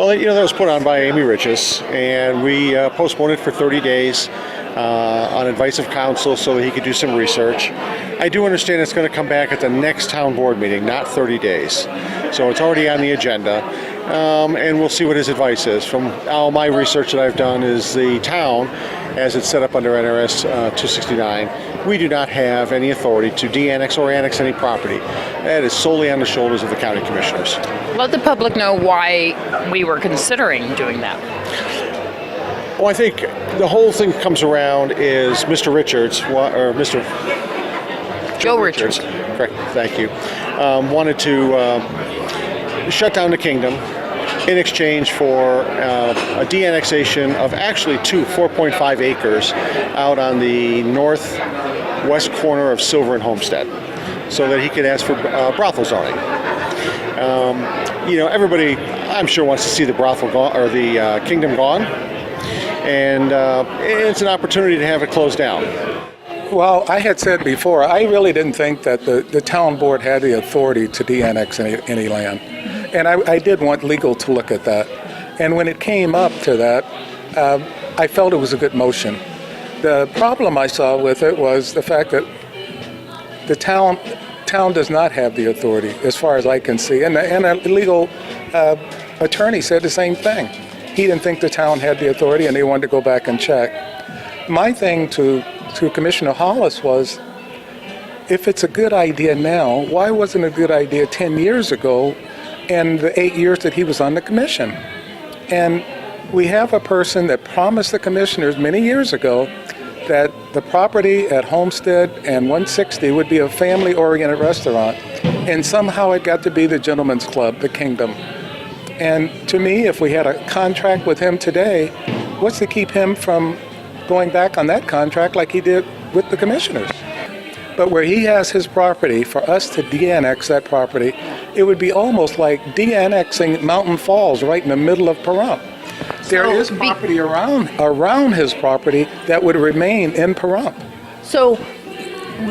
Well, that was put on by Amy Riches, and we postponed it for 30 days on advice of counsel so that he could do some research. I do understand it's going to come back at the next town board meeting, not 30 days. So it's already on the agenda, and we'll see what his advice is. From all my research that I've done is the town, as it's set up under NRS 269, we do not have any authority to de-annex or annex any property. That is solely on the shoulders of the county commissioners. Let the public know why we were considering doing that. Well, I think the whole thing comes around is Mr. Richards, or Mr. Joe Richards. Correct, thank you. Wanted to shut down the kingdom in exchange for a de-annexation of actually 4.5 acres out on the northwest corner of Silver and Homestead, so that he could ask for brothel zoning. Everybody, I'm sure, wants to see the brothel gone, or the kingdom gone, and it's an opportunity to have it closed down. Well, I had said before, I really didn't think that the town board had the authority to de-annex any land. And I did want legal to look at that. And when it came up to that, I felt it was a good motion. The problem I saw with it was the fact that the town does not have the authority, as far as I can see. And a legal attorney said the same thing. He didn't think the town had the authority, and they wanted to go back and check. My thing to Commissioner Hollis was, if it's a good idea now, why wasn't it a good idea 10 years ago and the 8 years that he was on the commission? And we have a person that promised the commissioners many years ago that the property at Homestead and 160 would be a family-oriented restaurant, and somehow it got to be the Gentleman's Club, the Kingdom. And to me, if we had a contract with him today, what's to keep him from going back on that contract like he did with the commissioners? But where he has his property, for us to de-annex that property, it would be almost like de-annexing Mountain Falls right in the middle of Pahrump. There is property around his property that would remain in Pahrump. So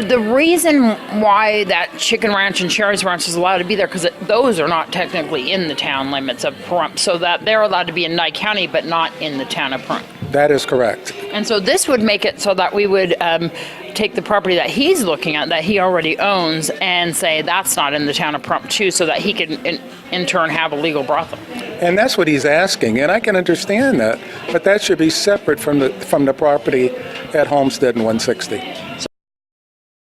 the reason why that chicken ranch and Sherry's ranch is allowed to be there, because those are not technically in the town limits of Pahrump, so that they're allowed to be in Nye County but not in the town of Pahrump. That is correct. And so this would make it so that we would take the property that he's looking at, that he already owns, and say that's not in the town of Pahrump too, so that he can in turn have a legal brothel. And that's what he's asking, and I can understand that, but that should be separate from the property at Homestead and 160.